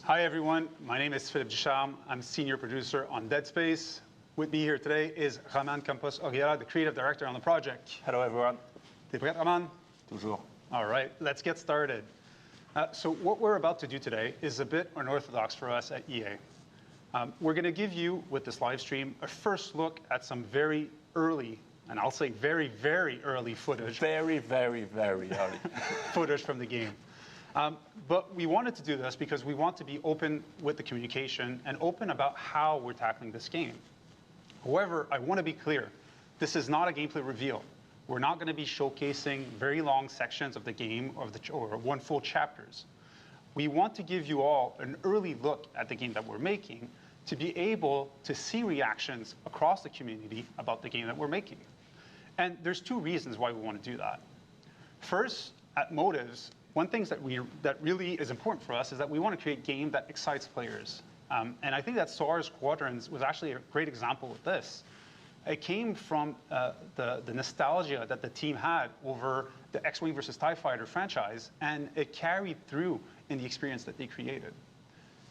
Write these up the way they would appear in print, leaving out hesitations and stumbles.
Hi everyone, my name is Philippe Ducharme. I'm senior producer on Dead Space. With me here today is Roman Campos Oriera, the creative director on the project. Hello everyone. T'es prêt, Roman? Toujours. All right, let's get started. So what we're about to do today is a bit unorthodox for us at EA. We're going to give you, with this live stream, a first look at some very early, and I'll say very, very early footage. Very, very, very early. Footage from the game. But we wanted to do this because we want to be open with the communication and open about how we're tackling this game. However, I want to be clear, this is not a gameplay reveal. We're not going to be showcasing very long sections of the game or one full chapters. We want to give you all an early look at the game that we're making to be able to see reactions across the community about the game that we're making. And there's two reasons why we want to do that. First, at Motives, one thing that really is important for us is that we want to create a game that excites players. And I think that SARS Squadrons was actually a great example of this. It came from the nostalgia that the team had over the X-Wing versus TIE Fighter franchise, and it carried through in the experience that they created.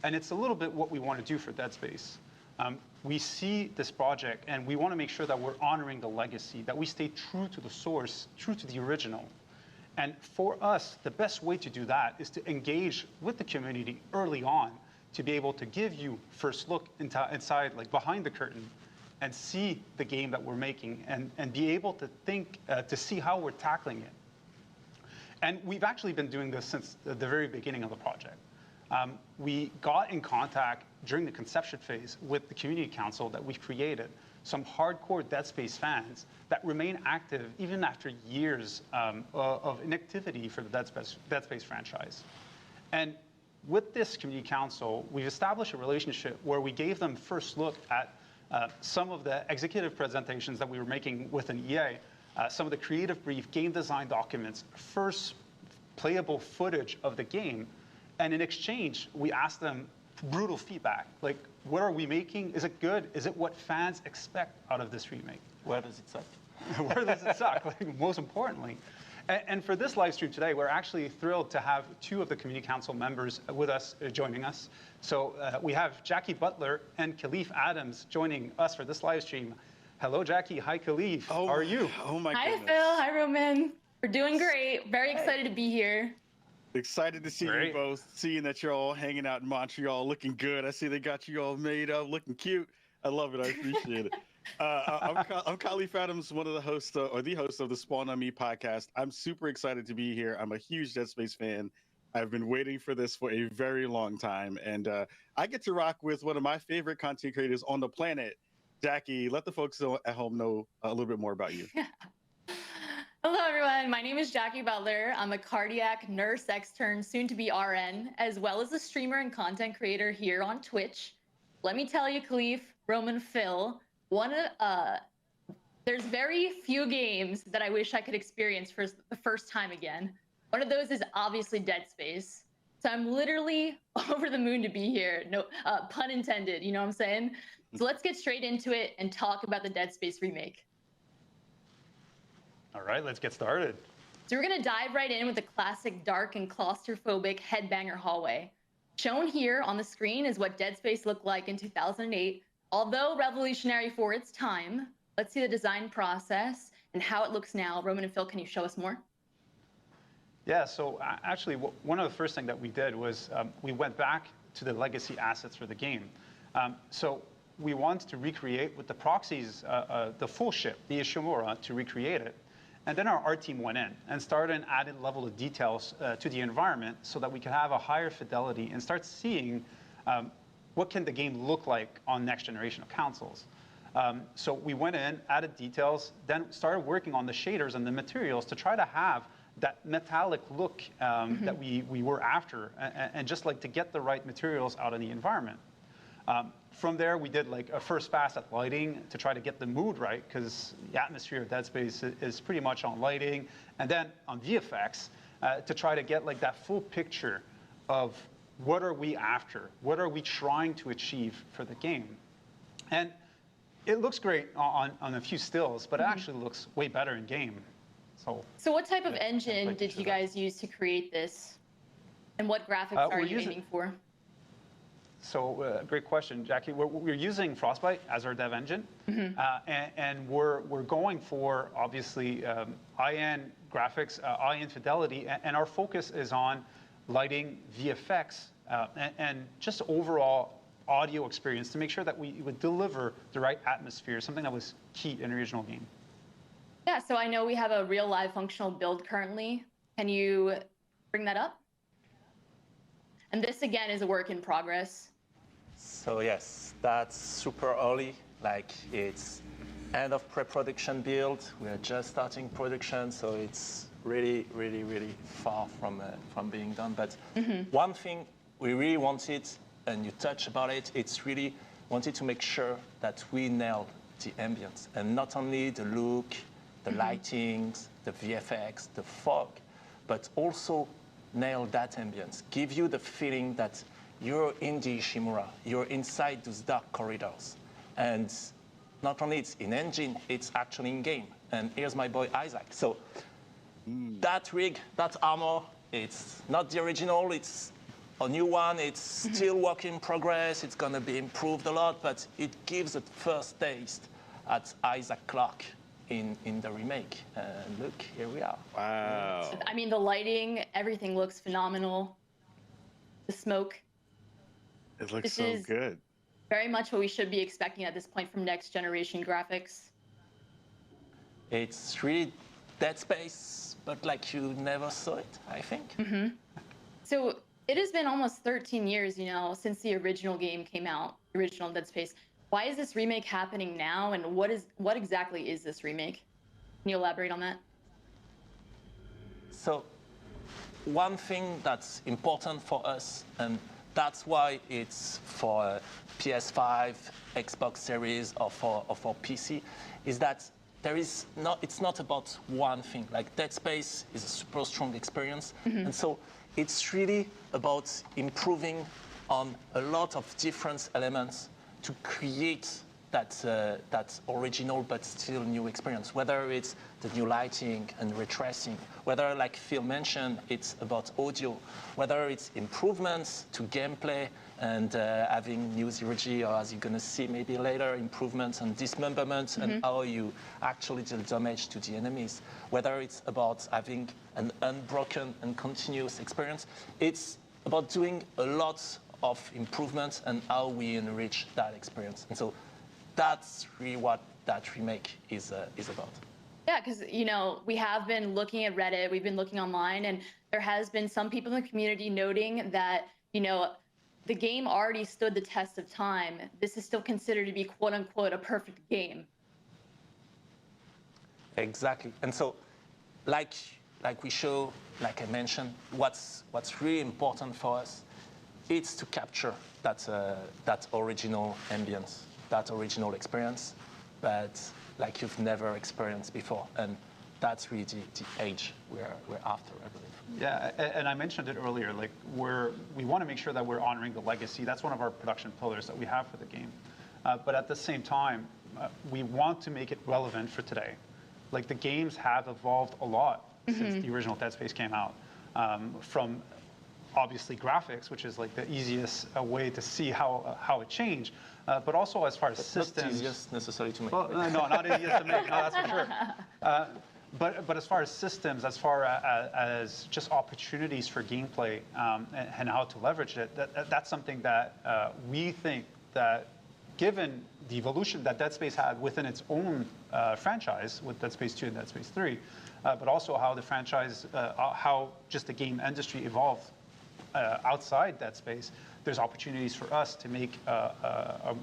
And it's a little bit what we want to do for Dead Space. We see this project, and we want to make sure that we're honoring the legacy, that we stay true to the source, true to the original. And for us, the best way to do that is to engage with the community early on, to be able to give you first look inside, like behind the curtain, and see the game that we're making, and be able to think, to see how we're tackling it. And we've actually been doing this since the very beginning of the project. We got in contact during the conception phase with the community council that we've created, some hardcore Dead Space fans that remain active even after years of inactivity for the Dead Space franchise. And with this community council, we've established a relationship where we gave them first look at some of the executive presentations that we were making within EA, some of the creative brief, game design documents, first playable footage of the game. And in exchange, we asked them brutal feedback, like, what are we making? Is it good? Is it what fans expect out of this remake? Where does it suck? Where does it suck, like, most importantly? And for this live stream today, we're actually thrilled to have two of the community council members with us, joining us. So we have Jackie Butler and Khalif Adams joining us for this live stream. Hello, Jackie. Hi, Khalif. Oh, how are you? Oh my Hi, goodness. Phil. Hi, Roman. We're doing great. Very excited to be here. Excited to see you both, seeing that you're all hanging out in Montreal, looking good. I see they got you all made up, looking cute. I love it. I appreciate it. I'm Khalif Adams, one of the hosts, or the host of the Spawn on Me podcast. I'm super excited to be here. I'm a huge Dead Space fan. I've been waiting for this for a very long time. And I get to rock with one of my favorite content creators on the planet, Jackie. Let the folks at home know a little bit more about you. Hello, everyone. My name is Jackie Butler. I'm a cardiac nurse extern, soon to be RN, as well as a streamer and content creator here on Twitch. Let me tell you, Khalif, Roman, Phil, there's very few games that I wish I could experience for the first time again. One of those is obviously Dead Space. So I'm literally over the moon to be here. No pun intended, you know what I'm saying? So let's get straight into it and talk about the Dead Space remake. All right, let's get started. So we're gonna dive right in with the classic dark and claustrophobic headbanger hallway. Shown here on the screen is what Dead Space looked like in 2008. Although revolutionary for its time, let's see the design process and how it looks now. Roman and Phil, can you show us more? Yeah, so actually, one of the first things that we did was we went back to the legacy assets for the game. So we wanted to recreate with the proxies, the full ship, the Ishimura, to recreate it. And then our art team went in and started an added level of details to the environment so that we could have a higher fidelity and start seeing what can the game look like on next generation of consoles. So we went in, added details, then started working on the shaders and the materials to try to have that metallic look that we were after, and just like to get the right materials out in the environment. From there, we did like a first pass at lighting to try to get the mood right, because the atmosphere of Dead Space is pretty much on lighting, and then on VFX to try to get like that full picture of what are we after, what are we trying to achieve for the game. And it looks great on a few stills, but it actually looks way better in game. So what type of engine did you guys use to create this? And what graphics are you aiming for? Great question, Jackie. We're using Frostbite as our dev engine, and we're going for obviously high-end graphics, high-end fidelity, and our focus is on lighting, VFX, and just overall audio experience to make sure that we would deliver the right atmosphere, something that was key in the original game. Yeah, so I know we have a real live functional build currently. Can you bring that up? And this again is a work in progress. So yes, that's super early. Like it's end of pre-production build. We are just starting production, so it's really, really, really far from being done. But one thing we really wanted, and you touched about it, it's really wanted to make sure that we nailed the ambience, and not only the look, the lightings, the VFX, the fog, but also nail that ambience. Give you the feeling that you're in the Ishimura, you're inside those dark corridors. And not only it's in engine, it's actually in game. And here's my boy Isaac. So that rig, that armor, it's not the original, it's a new one, it's still work in progress, it's gonna be improved a lot, but it gives a first taste at Issac Clarke in the remake. And look, here we are. Wow. I mean, the lighting, everything looks phenomenal. The smoke. It looks This so is good. very much what we should be expecting at this point from next generation graphics. It's really Dead Space, but like you never saw it, I think. So it has been almost 13 years, you know, since the original game came out, the original Dead Space. Why is this remake happening now, and what exactly is this remake? Can you elaborate on that? So one thing that's important for us, and that's why it's for PS5, Xbox Series, or for PC, is that it's not about one thing. Like Dead Space is a super strong experience, and so it's really about improving on a lot of different elements to create that original but still new experience, whether it's the new lighting and ray tracing, whether, like Phil mentioned, it's about audio, whether it's improvements to gameplay and having new zero-G, or as you're going to see maybe later, improvements on dismemberment and how you actually deal damage to the enemies, whether it's about having an unbroken and continuous experience. It's about doing a lot of improvements and how we enrich that experience. And so that's really what that remake is about. Yeah, because, you know, we have been looking at Reddit, we've been looking online, and there has been some people in the community noting that, you know, the game already stood the test of time. This is still considered to be, quote unquote, a perfect game. Exactly. And so, like we show, like I mentioned, what's really important for us, it's to capture that original ambience, that original experience, but like you've never experienced before. And that's really the age we're after, I believe. Yeah, and I mentioned it earlier, like we want to make sure that we're honoring the legacy. That's one of our production pillars that we have for the game. But at the same time, we want to make it relevant for today. Like the games have evolved a lot since the original Dead Space came out. From obviously graphics, which is like the easiest way to see how it changed, but also as far as systems. Not easiest necessarily to make. Well, no, not easiest to make. No, that's for sure. But as far as systems, as far as just opportunities for gameplay and how to leverage it, that's something that we think that, given the evolution that Dead Space had within its own franchise with Dead Space 2 and Dead Space 3, but also how the franchise, how just the game industry evolved outside Dead Space, there's opportunities for us to make a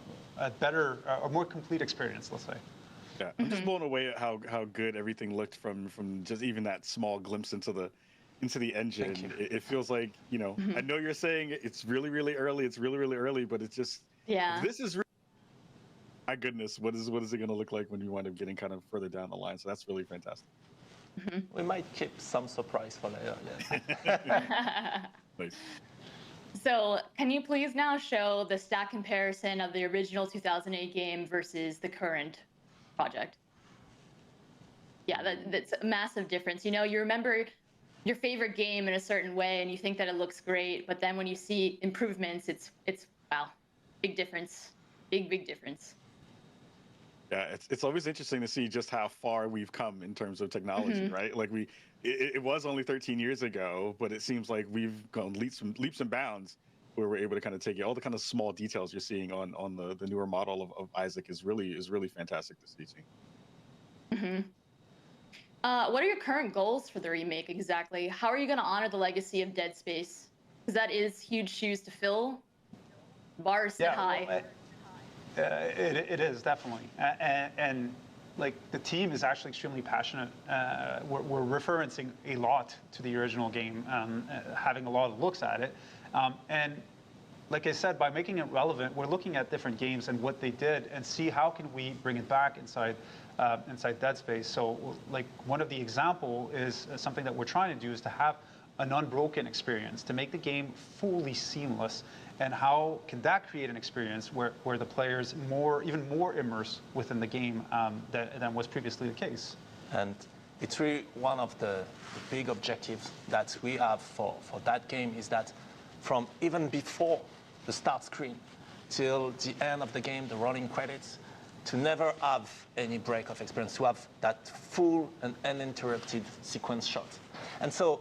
better, a more complete experience, let's say. Yeah, I'm just blown away at how good everything looked from just even that small glimpse into the engine. It feels like, you know, I know you're saying it's really, really early. It's really, really early, but it's just, this is my goodness. What is it going to look like when you wind up getting kind of further down the line? So that's really fantastic. We might keep some surprise for later. Yeah. Nice. So can you please now show the stat comparison of the original 2008 game versus the current project? Yeah, that's a massive difference. You know, you remember your favorite game in a certain way and you think that it looks great, but then when you see improvements, it's Wow, big difference. Big difference. Yeah, it's always interesting to see just how far we've come in terms of technology, right? Like it was only 13 years ago, but it seems like we've gone leaps and bounds where we're able to kind of take it. All the kind of small details you're seeing on the newer model of Isaac is really fantastic to see. What are your current goals for the remake exactly? How are you going to honor the legacy of Dead Space? Because that is huge shoes to fill. Bar is set high. Well, it is definitely, and like the team is actually extremely passionate. We're referencing a lot to the original game, having a lot of looks at it, and like I said, by making it relevant, we're looking at different games and what they did, and see how can we bring it back inside Dead Space. So, like one of the example is something that we're trying to do is to have an unbroken experience, to make the game fully seamless. And how can that create an experience where the players even more immersed within the game than was previously the case? And it's really one of the big objectives that we have for that game is that from even before the start screen till the end of the game, the rolling credits, to never have any break of experience, to have that full and uninterrupted sequence shot. And so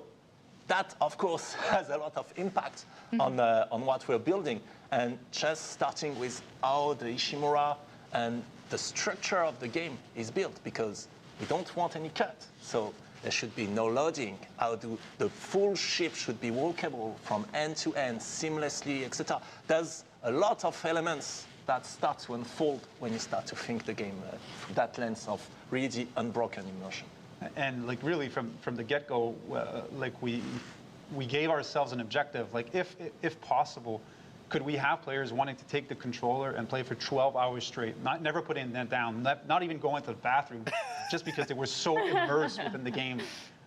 that, of course, has a lot of impact on what we're building. And just starting with how the Ishimura and the structure of the game is built, because we don't want any cut. So there should be no loading. How the full ship should be walkable from end to end, seamlessly, etc. There's a lot of elements that start to unfold when you start to think the game through that lens of really unbroken immersion. And like really from the get-go, like we gave ourselves an objective. Like if possible, could we have players wanting to take the controller and play for 12 hours straight, never putting them down, not even going to the bathroom, just because they were so immersed within the game.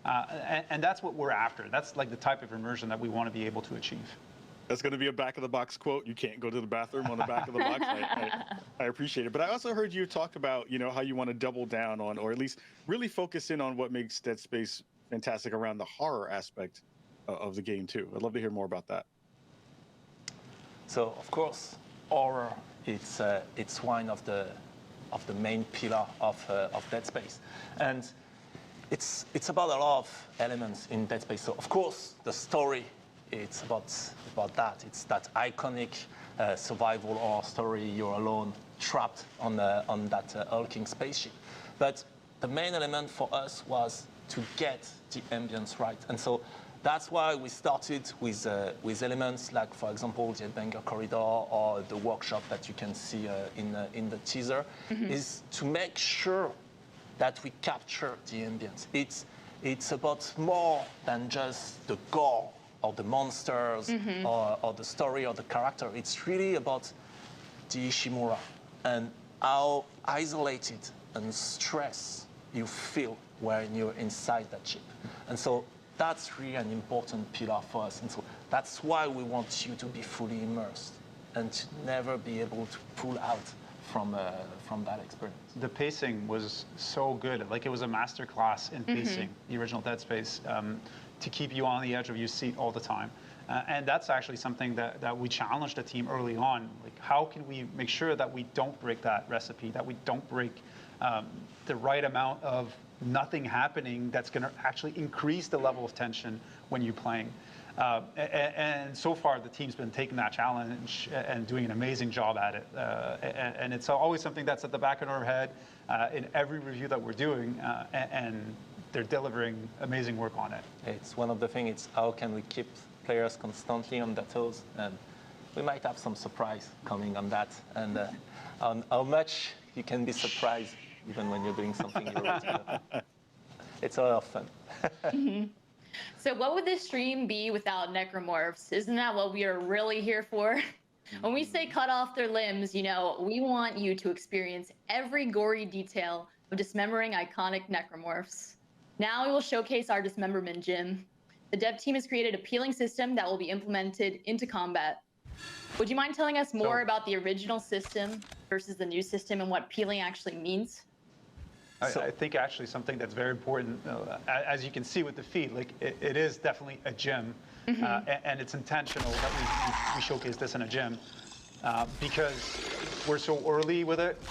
And that's what we're after. That's like the type of immersion that we want to be able to achieve. That's going to be a back-of-the-box quote. You can't go to the bathroom on the back of the box. I appreciate it. But I also heard you talk about, how you want to double down on, or at least really focus in on what makes Dead Space fantastic around the horror aspect of the game, too. I'd love to hear more about that. So, of course, horror, it's one of the main pillar of Dead Space. And it's about a lot of elements in Dead Space. So, of course, the story, it's about that. It's that iconic survival horror story. You're alone, trapped on that hulking spaceship. But the main element for us was to get the ambience right. And so that's why we started with elements like, for example, the Headbanger Corridor or the workshop that you can see in the teaser, is to make sure that we capture the ambience. It's about more than just the gore or the monsters, or the story or the character. It's really about the Ishimura and how isolated and stressed you feel when you're inside that ship. And so that's really an important pillar for us. And so that's why we want you to be fully immersed and to never be able to pull out from that experience. The pacing was so good. Like it was a master class in pacing, the original Dead Space, to keep you on the edge of your seat all the time. And that's actually something that we challenged the team early on. Like, how can we make sure that we don't break that recipe, that we don't break the right amount of nothing happening that's going to actually increase the level of tension when you're playing. And so far, the team's been taking that challenge and doing an amazing job at it. And it's always something that's at the back of our head in every review that we're doing. And they're delivering amazing work on it. It's one of the things, it's how can we keep players constantly on their toes? And we might have some surprise coming on that. And on how much you can be surprised even when you're doing something you're already know. It's a lot of fun. So what would this stream be without necromorphs? Isn't that what we are really here for? When we say cut off their limbs, we want you to experience every gory detail of dismembering iconic necromorphs. Now we will showcase our dismemberment gym. The dev team has created a peeling system that will be implemented into combat. Would you mind telling us more about the original system versus the new system and what peeling actually means? I think actually something that's very important, as you can see with the feed, like it is definitely a gym, and it's intentional that we showcase this in a gym. because we're so early with it.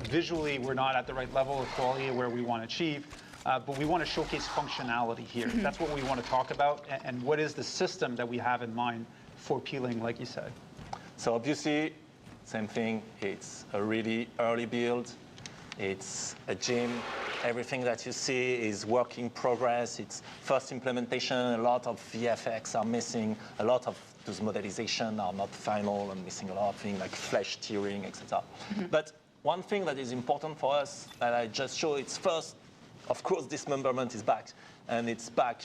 Visually, we're not at the right level of quality where we want to achieve, but we want to showcase functionality here. That's what we want to talk about, and what is the system that we have in mind for peeling, like you said. So obviously, same thing, it's a really early build. It's a gym. Everything that you see is work in progress. It's first implementation. A lot of VFX are missing. A lot of those modelizations are not final and missing a lot of things like flesh tearing, etc. But one thing that is important for us that I just showed, it's first, of course, dismemberment is back. And it's back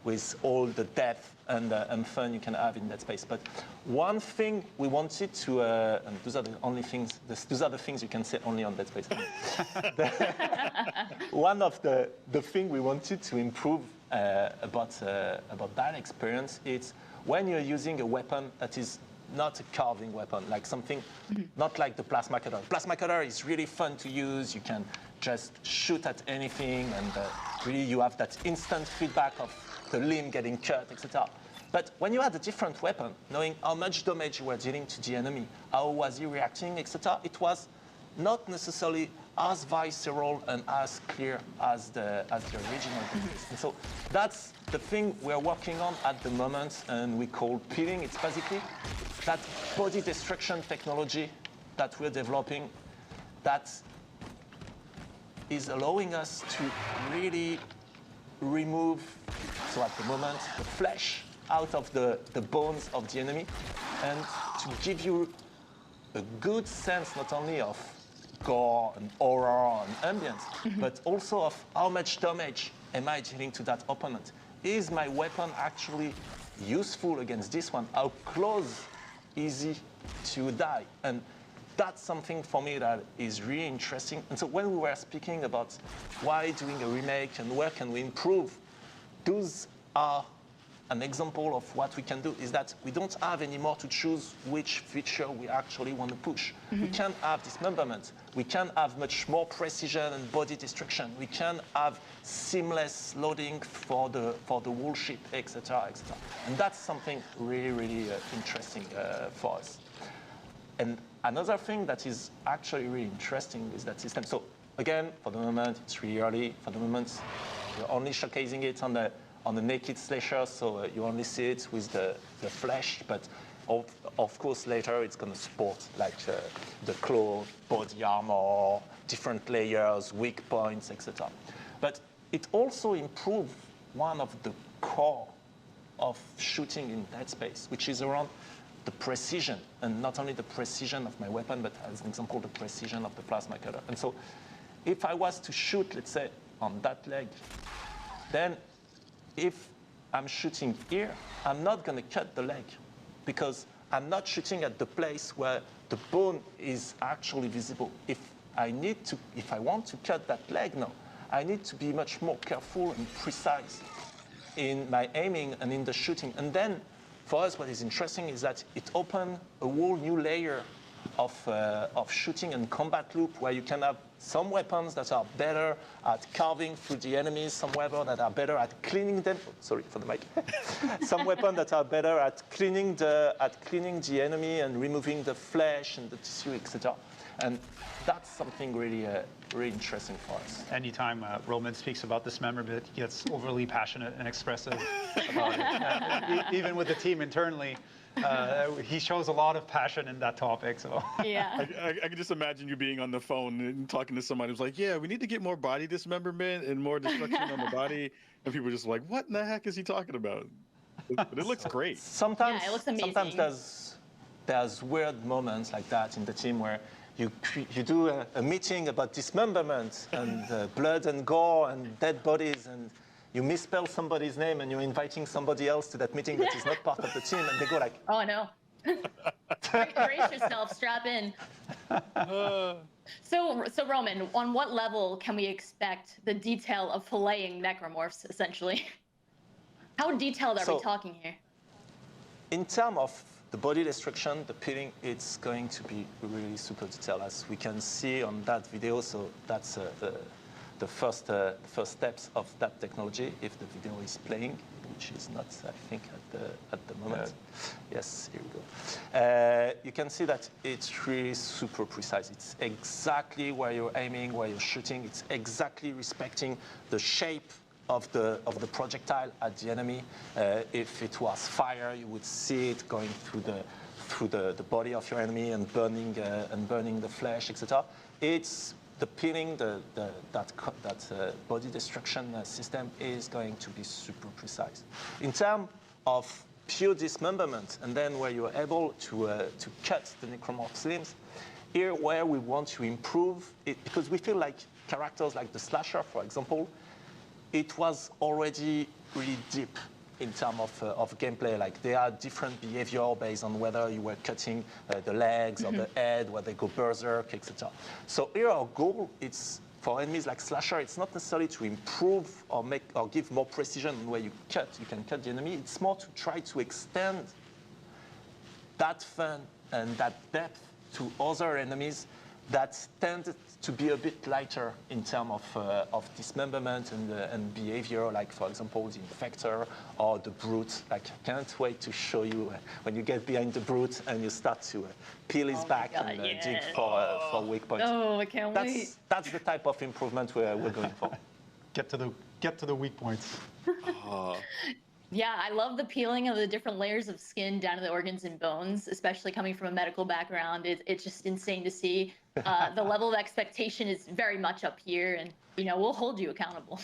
with all the depth and fun you can have in that space. But one thing we wanted to, and those are the only things, those are the things you can say only on Dead Space. One of the thing we wanted to improve about that experience is when you're using a weapon that is not a carving weapon, like something, not like the plasma cutter. Plasma cutter is really fun to use. You can just shoot at anything, and really you have that instant feedback of the limb getting cut, etc. But when you had a different weapon, knowing how much damage you were dealing to the enemy, how was he reacting, etc., it was not necessarily as visceral and as clear as the original. And so that's the thing we're working on at the moment, and we call peeling. It's basically that body destruction technology that we're developing that is allowing us to really remove, so at the moment, the flesh out of the bones of the enemy, and to give you a good sense not only of gore and horror and ambience, but also of how much damage am I dealing to that opponent. Is my weapon actually useful against this one? How close is he to die? And that's something for me that is really interesting. And so when we were speaking about why doing a remake and where can we improve, those are an example of what we can do, is that we don't have anymore to choose which feature we actually want to push. We can have dismemberment. We can have much more precision and body destruction. We can have seamless loading for the whole ship, etc., etc. And that's something really, really interesting for us. And another thing that is actually really interesting is that system. So again, for the moment, it's really early. For the moment, we're only showcasing it on the naked slasher, so you only see it with the flesh. But of course, later it's going to support like the claw, body armor, different layers, weak points, etc. But it also improves one of the core of shooting in Dead Space, which is around the precision, and not only the precision of my weapon, but as an example, the precision of the plasma cutter. And so if I was to shoot, let's say, on that leg, then if I'm shooting here, I'm not going to cut the leg, because I'm not shooting at the place where the bone is actually visible. If I want to cut that leg now, I need to be much more careful and precise in my aiming and in the shooting. And then for us, what is interesting is that it opens a whole new layer of shooting and combat loop, where you can have some weapons that are better at carving through the enemies, some weapons that are better at cleaning them. Sorry for the mic. Some weapons that are better at cleaning the enemy and removing the flesh and the tissue, etc. And that's something really, really interesting for us. Anytime Roman speaks about dismemberment, he gets overly passionate and expressive about it. Even with the team internally, he shows a lot of passion in that topic. So Yeah. I can just imagine you being on the phone and talking to somebody who's like, yeah, we need to get more body dismemberment and more destruction on the body. And people are just like, what in the heck is he talking about? But it looks great. Sometimes, Yeah, it looks amazing. sometimes there's weird moments like that in the team where you do a meeting about dismemberment and blood and gore and dead bodies, and you misspell somebody's name and you're inviting somebody else to that meeting that is not part of the team, and they go like, Oh no. Brace yourself, strap in. So Roman, on what level can we expect the detail of filleting necromorphs, essentially? How detailed are we talking here? in terms of the body destruction, the peeling, it's going to be really super detailed, as we can see on that video. So that's the first steps of that technology, if the video is playing, which is not, I think, at the moment. Yes, here we go. You can see that it's really super precise. It's exactly where you're aiming, where you're shooting. It's exactly respecting the shape of the projectile at the enemy. If it was fire, you would see it going through the body of your enemy and burning the flesh, etc. It's the peeling, that body destruction system is going to be super precise. In terms of pure dismemberment, and then where you're able to cut the necromorph's limbs, here where we want to improve it, because we feel like characters like the slasher, for example, it was already really deep in terms of gameplay. Like there are different behavior based on whether you were cutting the legs or the head, where they go berserk, etc. So here our goal, it's for enemies like slasher, it's not necessarily to improve or give more precision on where you can cut the enemy. It's more to try to extend that fun and that depth to other enemies that tend to be a bit lighter in terms of dismemberment and behavior, like, for example, the Infector or the Brute. Like, I can't wait to show you when you get behind the Brute and you start to peel his back and dig for weak points. Oh, I can't wait. That's the type of improvement we're going for. Get to the weak points. Yeah, I love the peeling of the different layers of skin down to the organs and bones, especially coming from a medical background. It's just insane to see. The level of expectation is very much up here, and we'll hold you accountable.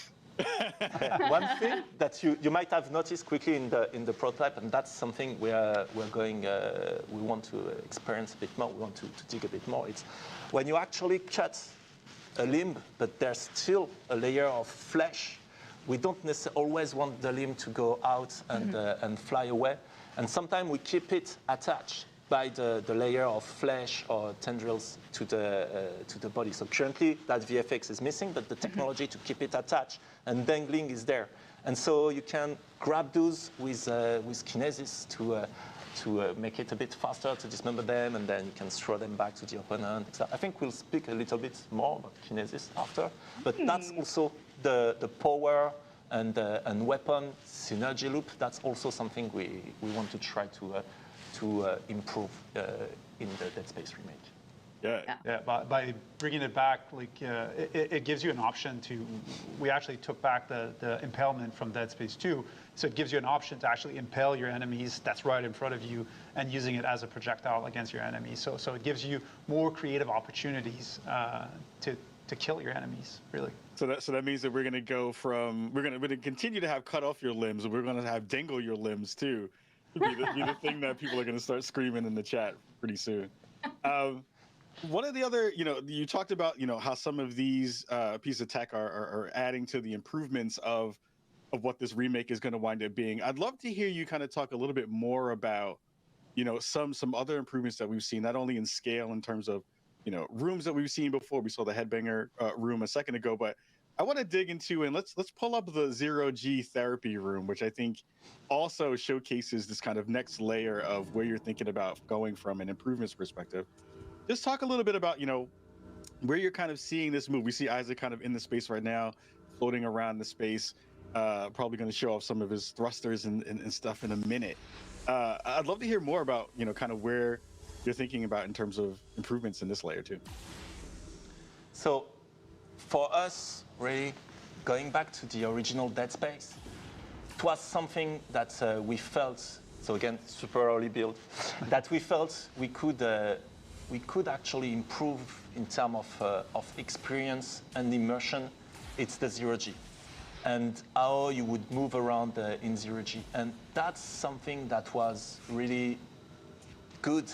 One thing that you might have noticed quickly in the prototype, and that's something we want to experience a bit more. We want to dig a bit more. It's when you actually cut a limb, but there's still a layer of flesh. We don't necessarily always want the limb to go out and fly away. And sometimes we keep it attached by the layer of flesh or tendrils to the body. So currently that VFX is missing, but the technology to keep it attached and dangling is there. And so you can grab those with kinesis to make it a bit faster to dismember them, and then you can throw them back to the opponent. I think we'll speak a little bit more about kinesis after, but that's also the power and weapon synergy loop. That's also something we want to try to improve in the Dead Space remake. Yeah. By bringing it back, it gives you an option to. We actually took back the impalement from Dead Space 2, so it gives you an option to actually impale your enemies that's right in front of you and using it as a projectile against your enemies. So it gives you more creative opportunities to kill your enemies, really. So that means that we're going to go from we're going to continue to have cut off your limbs, and we're going to have dangle your limbs too. Be the thing that people are going to start screaming in the chat pretty soon. One of the other, you talked about, how some of these pieces of tech are adding to the improvements of what this remake is going to wind up being. I'd love to hear you kind of talk a little bit more about, some other improvements that we've seen, not only in scale in terms of, rooms that we've seen before. We saw the headbanger room a second ago, but I want to dig into, and let's pull up the 0G therapy room, which I think also showcases this kind of next layer of where you're thinking about going from an improvements perspective. Just talk a little bit about, where you're kind of seeing this move. We see Isaac kind of in the space right now, floating around the space, probably going to show off some of his thrusters and stuff in a minute. I'd love to hear more about, kind of where you're thinking about in terms of improvements in this layer too. So for us, really, going back to the original Dead Space, it was something that we felt, so again, super early build, that we felt we could actually improve in terms of experience and immersion. It's the 0G and how you would move around in 0G. And that's something that was really good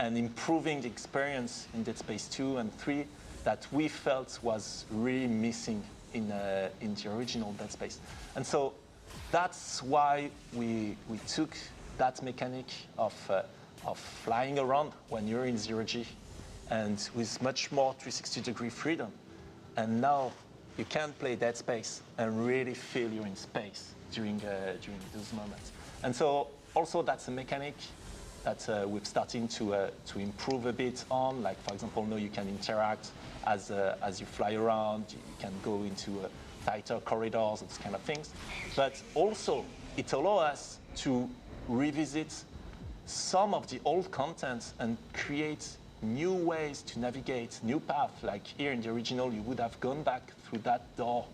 and improving the experience in Dead Space 2 and 3 that we felt was really missing in the original Dead Space. And so that's why we took that mechanic of flying around when you're in 0G and with much more 360-degree freedom. And now you can play Dead Space and really feel you're in space during those moments. And so also that's a mechanic we've started to improve a bit on. Like, for example, now you can interact as you fly around. You can go into tighter corridors, those kind of things. But also, it allows us to revisit some of the old content and create new ways to navigate, new paths. Like here in the original, you would have gone back through that door,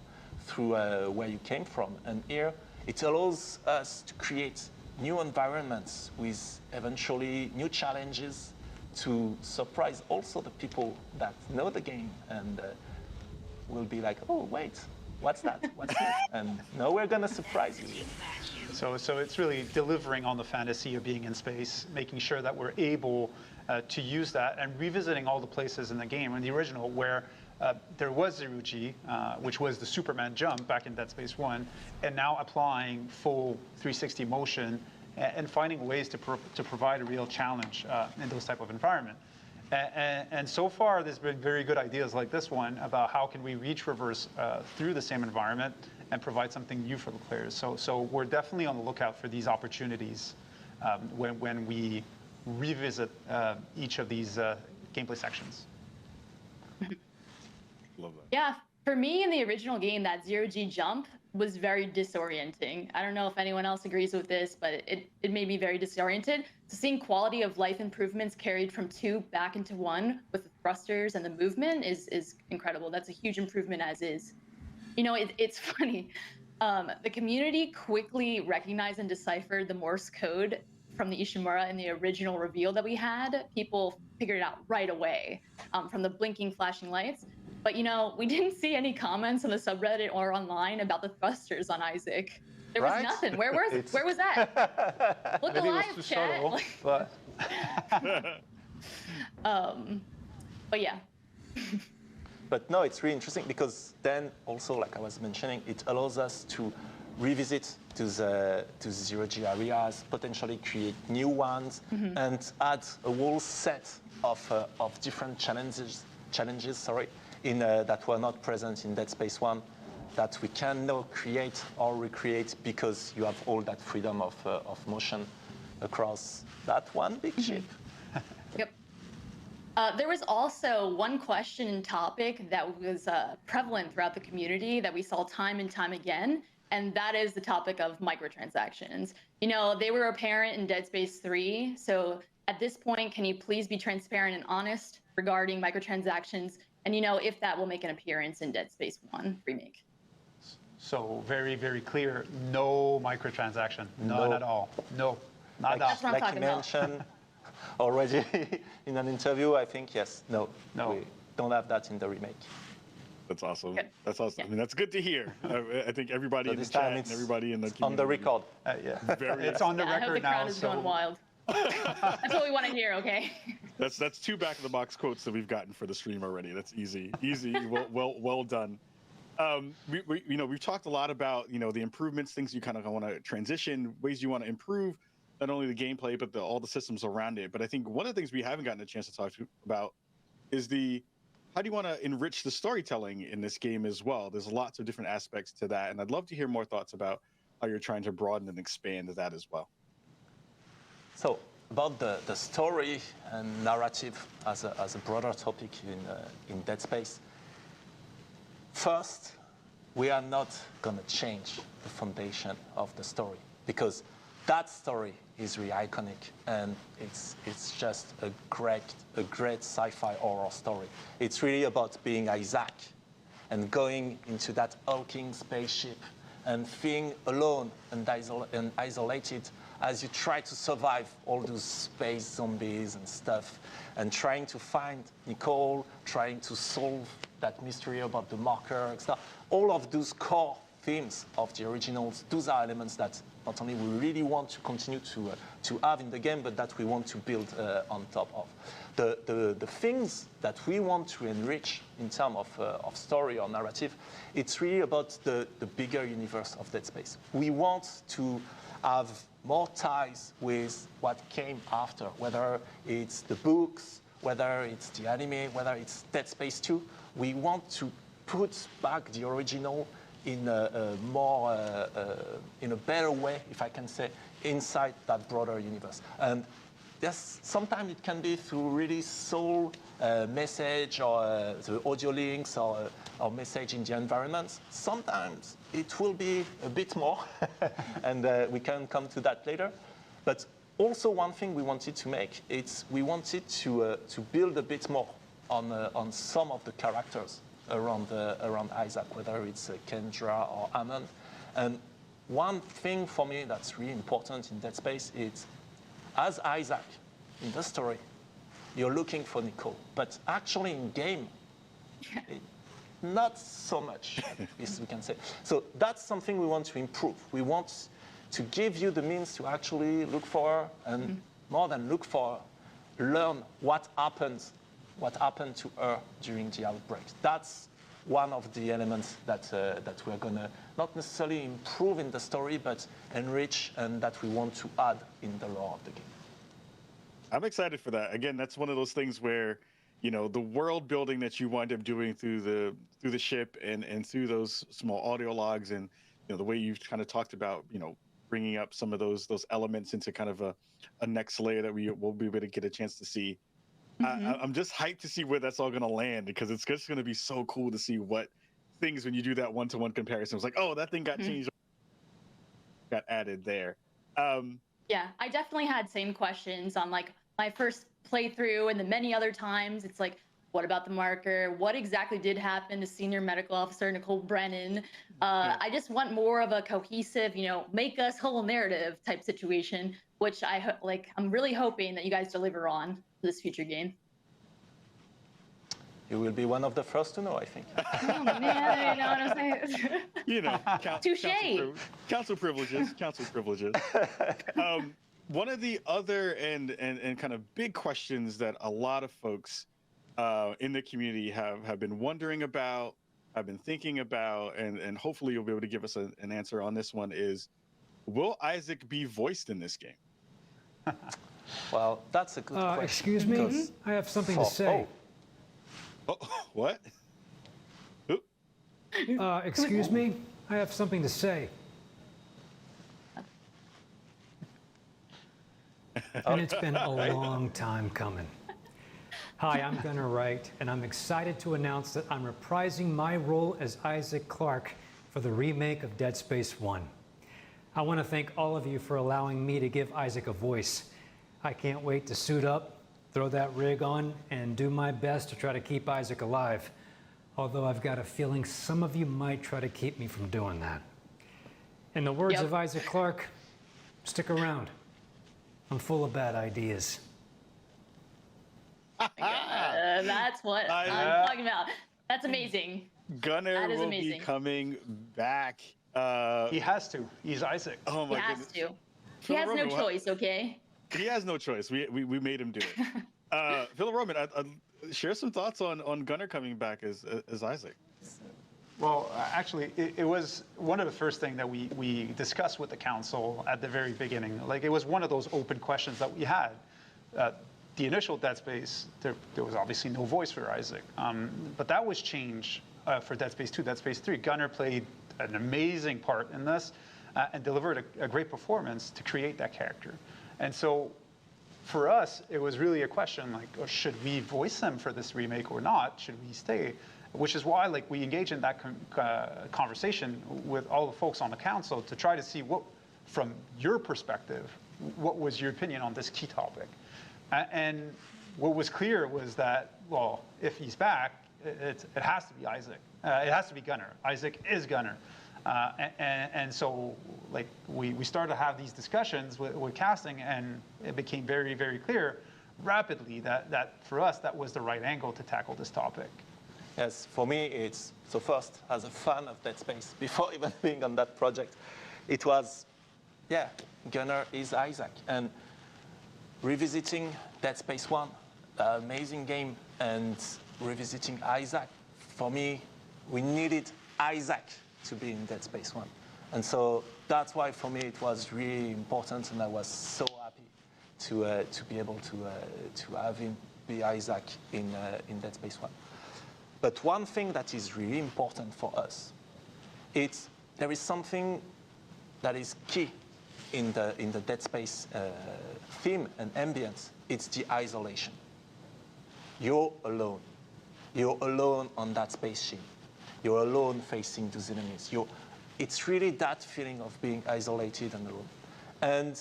through where you came from. And here, it allows us to create new environments with eventually new challenges to surprise also the people that know the game and will be like, oh, wait, what's that? What's that? And now we're going to surprise you. So it's really delivering on the fantasy of being in space, making sure that we're able to use that and revisiting all the places in the game. In the original, where there was zero G, which was the Superman jump back in Dead Space 1, and now applying full 360 motion and finding ways to provide a real challenge in those type of environment. And so far, there's been very good ideas like this one about how can we reach reverse through the same environment and provide something new for the players. So we're definitely on the lookout for these opportunities when we revisit each of these gameplay sections. Love that. Yeah, for me in the original game, that zero-G jump was very disorienting. I don't know if anyone else agrees with this, but it made me very disoriented. So seeing quality of life improvements carried from 2 back into 1 with the thrusters and the movement is incredible. That's a huge improvement as is. You know, it's funny. The community quickly recognized and deciphered the Morse code from the Ishimura in the original reveal that we had. People figured it out right away from the blinking, flashing lights. But, you know, we didn't see any comments on the subreddit or online about the thrusters on Isaac. There was nothing. Where was that? Look Maybe alive, it was too chat. subtle, but But yeah. But no, it's really interesting because then also, like I was mentioning, it allows us to revisit to the zero-G areas, potentially create new ones, and add a whole set of different challenges, that were not present in Dead Space 1, that we can now create or recreate because you have all that freedom of motion across that one big ship. Yep. There was also one question and topic that was prevalent throughout the community that we saw time and time again, and that is the topic of microtransactions. You know, they were apparent in Dead Space 3, so at this point, can you please be transparent and honest regarding microtransactions, and you know, if that will make an appearance in Dead Space 1 Remake? so very, very clear, no microtransaction, none at all. No, not That's what I'm like talking you about. mentioned already in an interview, I think, yes, no, we don't have that in the remake. That's awesome. Good. That's awesome. Yeah. I mean, that's good to hear. I think everybody So in the this time chat and it's everybody in the community. on the record. Yeah, Very it's on the I hope record the crowd now. is going wild. That's what we want to hear, okay? That's 2 back of the box quotes that we've gotten for the stream already. That's easy. Well done. We've talked a lot about, the improvements, things you kind of want to transition, ways you want to improve, not only the gameplay, but all the systems around it. But I think one of the things we haven't gotten a chance to talk about is how do you want to enrich the storytelling in this game as well? There's lots of different aspects to that. And I'd love to hear more thoughts about how you're trying to broaden and expand that as well. So about the story and narrative as a broader topic in Dead Space. First, we are not going to change the foundation of the story because that story is really iconic and it's just a great sci-fi horror story. It's really about being Isaac and going into that hulking spaceship and feeling alone and isolated as you try to survive all those space zombies and stuff, and trying to find Nicole, trying to solve that mystery about the marker and stuff. All of those core themes of the originals, those are elements that not only we really want to continue to have in the game, but that we want to build on top of. The things that we want to enrich in terms of story or narrative, it's really about the bigger universe of Dead Space. We want to have more ties with what came after, whether it's the books, whether it's the anime, whether it's Dead Space 2. We want to put back the original in a better way, if I can say, inside that broader universe. And sometimes it can be through really soul message or the audio links or message in the environment. Sometimes it will be a bit more, and we can come to that later. But also one thing we wanted to make, we wanted to build a bit more on some of the characters around Isaac, whether it's Kendra or Hammond. And one thing for me that's really important in Dead Space is, as Isaac in the story, you're looking for Nicole, but actually in game, not so much, as we can say. So that's something we want to improve. We want to give you the means to actually look for her, and more than look for her, learn what happened to her during the outbreak. That's one of the elements that we're gonna not necessarily improve in the story, but enrich, and that we want to add in the lore of the game. I'm excited for that. Again, that's one of those things where, you know, the world building that you wind up doing through the ship and through those small audio logs, and you know the way you've kind of talked about, you know, bringing up some of those elements into kind of a next layer that we'll be able to get a chance to see. I'm just hyped to see where that's all going to land, because it's just going to be so cool to see what things, when you do that one-to-one comparison, it's like, oh, that thing got changed, got added there. Yeah, I definitely had same questions on like my first playthrough and the many other times. It's like, what about the marker? What exactly did happen to Senior Medical Officer Nicole Brennan? I just want more of a cohesive, you know, make us whole narrative type situation, which I'm really hoping that you guys deliver on this future game. You will be one of the first to know, I think. Oh, man, you know what I'm saying? You know, council privileges. One of the other and kind of big questions that a lot of folks in the community have been wondering about, have been thinking about, and hopefully you'll be able to give us an answer on this one is, will Isaac be voiced in this game? Well, that's a good question. Excuse me, I have something to say. Oh, what? Excuse me, I have something to say. And it's been a long time coming. Hi, I'm Gunnar Wright, and I'm excited to announce that I'm reprising my role as Issac Clarke for the remake of Dead Space 1. I want to thank all of you for allowing me to give Isaac a voice. I can't wait to suit up, throw that rig on, and do my best to try to keep Isaac alive. Although I've got a feeling some of you might try to keep me from doing that. In the words of Issac Clarke, stick around. I'm full of bad ideas. That's what I'm talking about. That's amazing. Gunnar will be coming back. He has to. He's Isaac. Oh my goodness. He has to. He has no choice, okay? He has no choice. We made him do it. Phil Roman, share some thoughts on Gunnar coming back as Isaac. Well, actually, it was one of the first things that we discussed with the council at the very beginning. Like, it was one of those open questions that we had. The initial Dead Space, there was obviously no voice for Isaac. But that was changed for Dead Space 2, Dead Space 3. Gunnar played an amazing part in this and delivered a great performance to create that character. And so for us, it was really a question like, oh, should we voice him for this remake or not? Should we stay? Which is why we engage in that conversation with all the folks on the council to try to see what, from your perspective, what was your opinion on this key topic? And what was clear was that, well, if he's back, it has to be Isaac. It has to be Gunnar. Isaac is Gunnar. And so we started to have these discussions with casting, and it became very, very clear rapidly that for us, that was the right angle to tackle this topic. Yes, for me, it's, so first, as a fan of Dead Space, before even being on that project, it was, yeah, Gunnar is Isaac. And revisiting Dead Space 1, amazing game, and revisiting Isaac, for me, we needed Isaac to be in Dead Space 1. And so that's why, for me, it was really important, and I was so happy to be able to have him be Isaac in Dead Space 1. But one thing that is really important for us, there is something that is key the Dead Space theme and ambience, it's the isolation. You're alone. You're alone on that spaceship. You're alone facing those enemies. It's really that feeling of being isolated and alone. And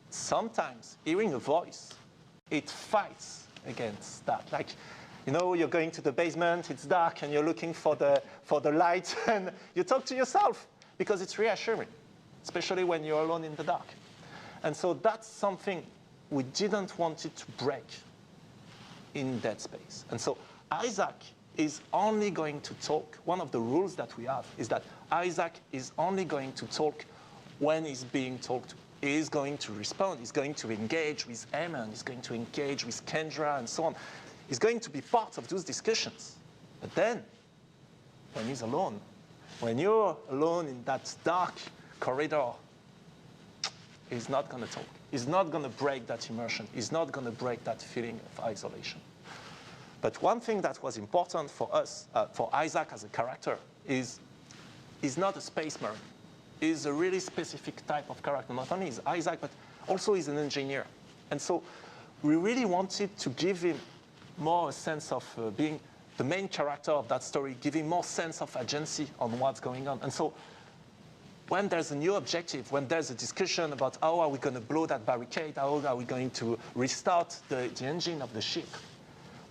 sometimes hearing a voice, it fights against that. Like, you know, you're going to the basement, it's dark, and you're looking for the light, and you talk to yourself because it's reassuring, especially when you're alone in the dark. And so that's something we didn't want it to break in Dead Space. And so Isaac is only going to talk. One of the rules that we have is that Isaac is only going to talk when he's being talked to. He is going to respond. He's going to engage with Eamon. He's going to engage with Kendra and so on. He's going to be part of those discussions. But then, when he's alone, when you're alone in that dark corridor, he's not going to talk. He's not going to break that immersion. He's not going to break that feeling of isolation. But one thing that was important for us, for Isaac as a character, is he's not a space marine. He's a really specific type of character. Not only is Isaac, but also he's an engineer. And so we really wanted to give him more a sense of being the main character of that story, give him more sense of agency on what's going on. And so when there's a new objective, when there's a discussion about how are we going to blow that barricade, how are we going to restart the engine of the ship,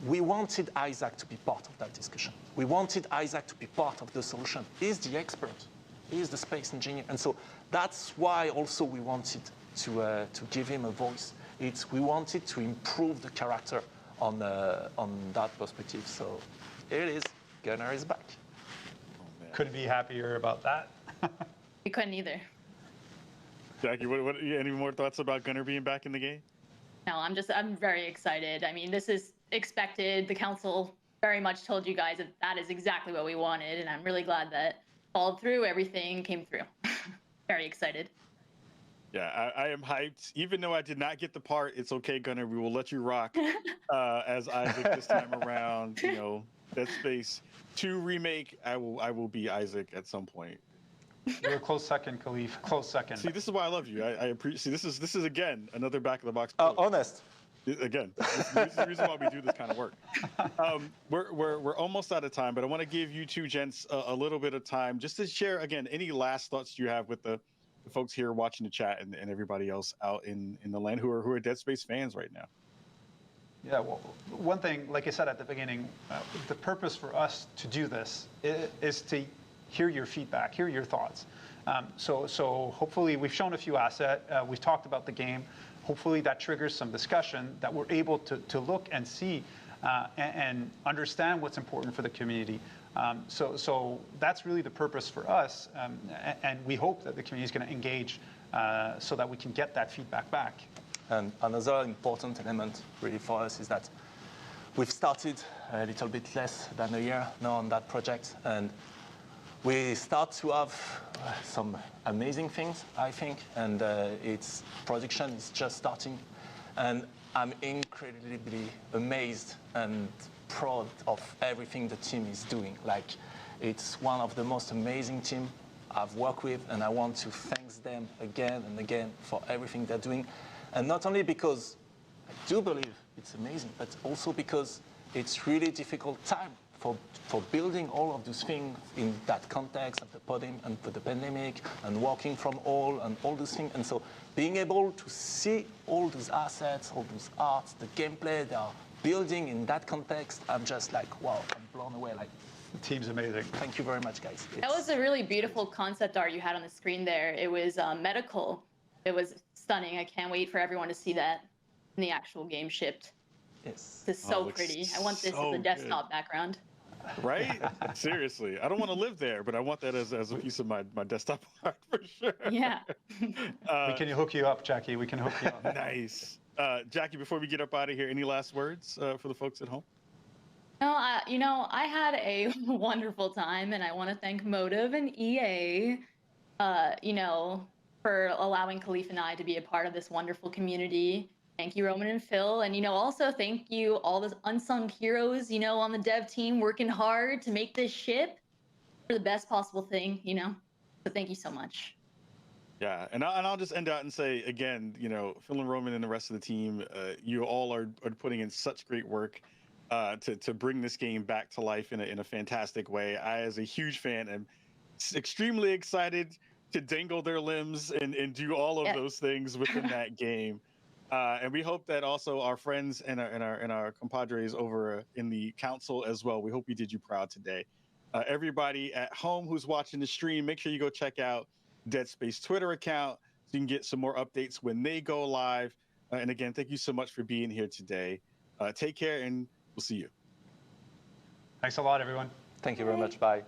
we wanted Isaac to be part of that discussion. We wanted Isaac to be part of the solution. He's the expert. He's the space engineer. And so that's why also we wanted to give him a voice. We wanted to improve the character on that perspective. So here it is. Gunnar is back. Couldn't be happier about that. We couldn't either. Jackie, what any more thoughts about Gunnar being back in the game? No, I'm very excited. I mean, this is expected. The council very much told you guys that that is exactly what we wanted, and I'm really glad that followed through. Everything came through. Very excited. Yeah, I am hyped. Even though I did not get the part, it's okay, Gunnar. We will let you rock as Isaac this time around. You know, Dead Space 2 remake. I will be Isaac at some point. You're a close second, Khalif. Close second. See, this is why I love you. I appreciate. See, this is again another back of the box. Honest. Again, this is the reason why we do this kind of work. We're almost out of time, but I want to give you two gents a little bit of time just to share again any last thoughts you have with the folks here watching the chat and everybody else out in the land who are Dead Space fans right now. Yeah, well, one thing, like I said at the beginning, the purpose for us to do this is to hear your feedback, hear your thoughts. So hopefully we've shown a few assets. We've talked about the game. Hopefully that triggers some discussion that we're able to look and see and understand what's important for the community. So that's really the purpose for us. And we hope that the community is going to engage so that we can get that feedback back. And another important element really for us is that we've started a little bit less than a year now on that project. And we start to have some amazing things, I think, and its production is just starting. And I'm incredibly amazed and proud of everything the team is doing. Like, it's one of the most amazing teams I've worked with, and I want to thank them again and again for everything they're doing. And not only because I do believe it's amazing, but also because it's really difficult time for building all of those things in that context of the podium and for the pandemic and working from all and all those things. And so being able to see all those assets, all those arts, the gameplay they are building in that context, I'm just like, wow, I'm blown away. Like, The team's amazing. Thank you very much, guys. That was a really beautiful concept art you had on the screen there. It was medical. It was stunning. I can't wait for everyone to see that in the actual game shipped. Yes. This is so pretty. I want this as a desktop background. Right? Seriously. I don't want to live there, but I want that as a piece of my desktop art for sure. Yeah. We can hook you up, Jackie. We can hook you up. Nice. Jackie, before we get up out of here, any last words for the folks at home? No, I had a wonderful time, and I want to thank Motive and EA, for allowing Khalif and I to be a part of this wonderful community. Thank you, Roman and Phil. And, also thank you, all the unsung heroes, on the dev team working hard to make this ship for the best possible thing, So thank you so much. Yeah, and I'll just end out and say again, Phil and Roman and the rest of the team, you all are putting in such great work to bring this game back to life in a fantastic way. I, as a huge fan, am extremely excited to dangle their limbs and do all of those things within that game. And we hope that also our friends and our compadres over in the council as well. We hope we did you proud today. Everybody at home who's watching the stream, make sure you go check out Dead Space Twitter account so you can get some more updates when they go live. And again, thank you so much for being here today. Take care, and we'll see you. Thanks a lot, everyone. Thank you very much. Bye.